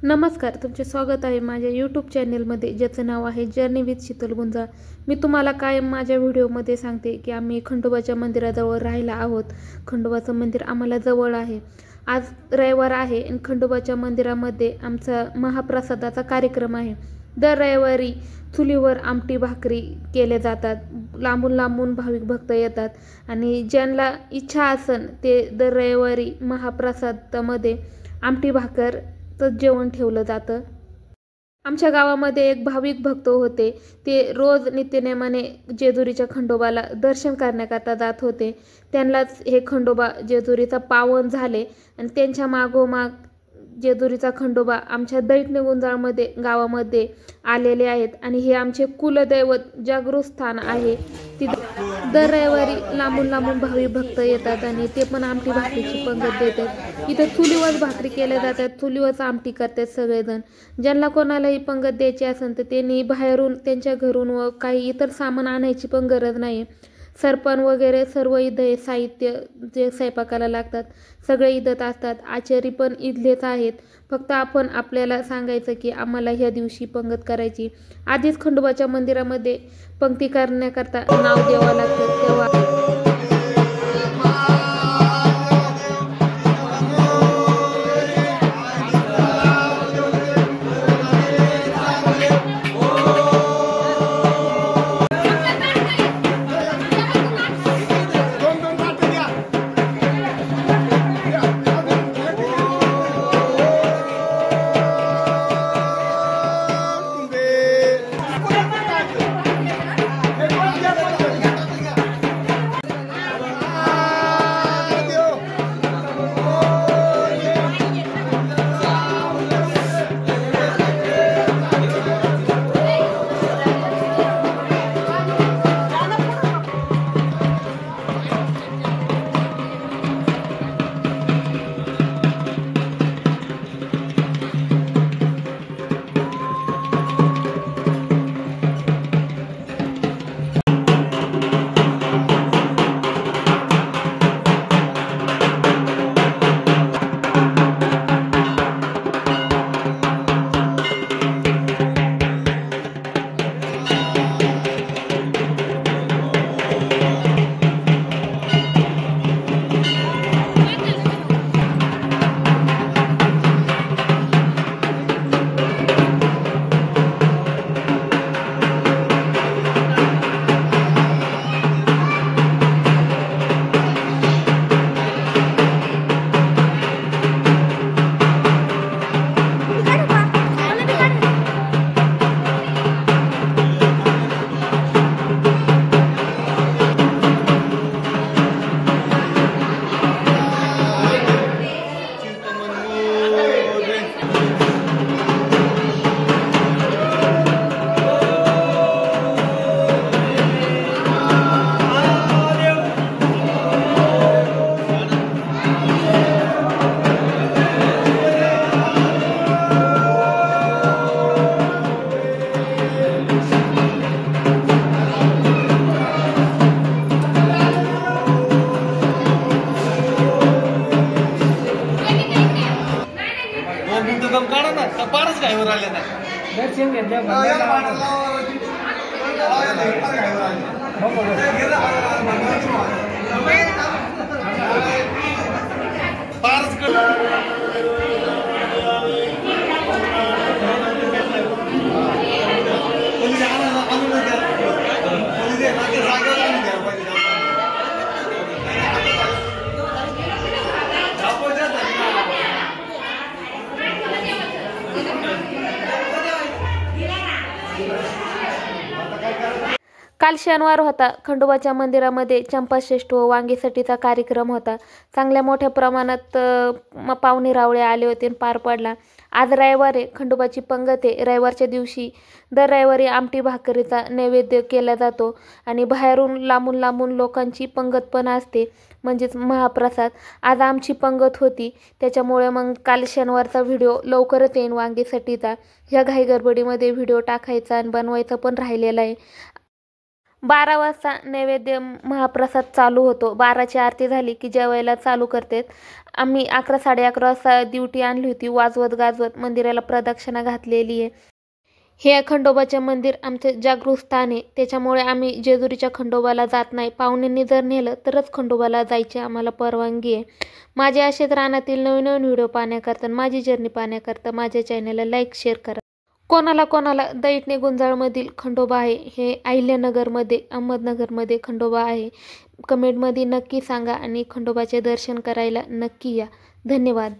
नमस्कार, तुमचे स्वागत आहे माझ्या यूट्यूब चॅनेलमध्ये, ज्याचं नाव आहे जर्नी विथ शीतल गुंजाळ। मी तुम्हाला कायम माझ्या व्हिडिओमध्ये सांगते की आम्ही खंडोबाच्या मंदिराजवळ राहायला आहोत। खंडोबाचं मंदिर आम्हाला जवळ आहे। आज रविवार आहे आणि खंडोबाच्या मंदिरामध्ये आमचा महाप्रसादाचा कार्यक्रम आहे। दर रविवारी चुलीवर आमटी भाकरी केले जातात। लांबून लांबून भाविक भक्त येतात आणि ज्यांना इच्छा असेल ते दर रविवारी महाप्रसादामध्ये आमटी भाकर जेवण ठेवलं जातं। आमच्या गावामध्ये एक भाविक भक्त होते, ते रोज नित्यनेमाने जेजुरीच्या खंडोबाला दर्शन करण्याकरता जात होते। त्यांनाच हे खंडोबा जेजुरीचा पावन झाले आणि त्यांच्या मागोमाग जेजुरीचा खंडोबा आमच्या दैठणीगुंजाळमध्ये गावामध्ये आलेले आहेत आणि हे आमचे कुलदैवत जागृत स्थान आहे। तिथे दर रविवारी लांबून लांबून भाविक भक्त येतात आणि ते पण आमटी भाकरीची पंगत देतात। इथं चुलीवर भाकरी केल्या जातात, चुलीवरच आमटी करतात सगळेजण। ज्यांना कोणालाही पंगत द्यायची असेल तर त्यांनी बाहेरून त्यांच्या घरून व काही इतर सामान आणायची पण गरज नाही। सरपण वगैरे सर्व इथं साहित्य जे स्वयंपाकाला लागतात सगळे इथंच असतात। आचारी पण इथलेच आहेत, फक्त आपण आपल्याला सांगायचं की आम्हाला ह्या दिवशी पंगत करायची। आधीच खंडोबाच्या मंदिरामध्ये पंक्ती करण्याकरता नाव द्यावं लागतं तेव्हा दर्शन घेतल्या काल शनिवार होता। खंडोबाच्या मंदिरामध्ये चंपाषष्ठी व वांगीसटीचा कार्यक्रम होता। चांगल्या मोठ्या प्रमाणात पाहुणे रावळे आले होते आणि पार पडला। आज रविवार आहे, खंडोबाची पंगत आहे। रविवारच्या दिवशी दर रविवारी आमटी भाकरीचा नैवेद्य केला जातो आणि बाहेरून लांबून लांबून लोकांची पंगत पण असते, म्हणजेच महाप्रसाद। आज आमची पंगत होती, त्याच्यामुळे मग काल शनिवारचा व्हिडिओ लवकरच येईन वांगीसटीचा। ह्या घाईगडबडीमध्ये व्हिडिओ टाकायचा आणि बनवायचा पण राहिलेला आहे। 12 वाजता नैवेद्य महाप्रसाद चालू होतो। 12ची आरती झाली की जेवायला चालू करतात आम्ही 11 11:30 वाजता ड्युटी आणली होती. वाजवत गाजवत मंदिराला प्रदक्षिणा घातलेली आहे. हे खंडोबाचे मंदिर आमचं जागृत स्थान आहे. त्याच्यामुळे आम्ही जेजुरीच्या खंडोबाला जात नाही. पाहुण्यांनी जर नेलं तरच खंडोबाला जायची आम्हाला परवानगी आहे. माझे असेच रानातील नवीन नवीन व्हिडिओ पाहण्याकरता, माझी जर्नी पाहण्याकरता माझ्या चॅनलला लाईक शेअर करा. कोणाला दैठणे गुंजाळमधील खंडोबा आहे, हे अहिल्यानगरमध्ये अहमदनगरमध्ये खंडोबा आहे, कमेंटमध्ये नक्की सांगा आणि खंडोबाचे दर्शन करायला नक्की या. धन्यवाद.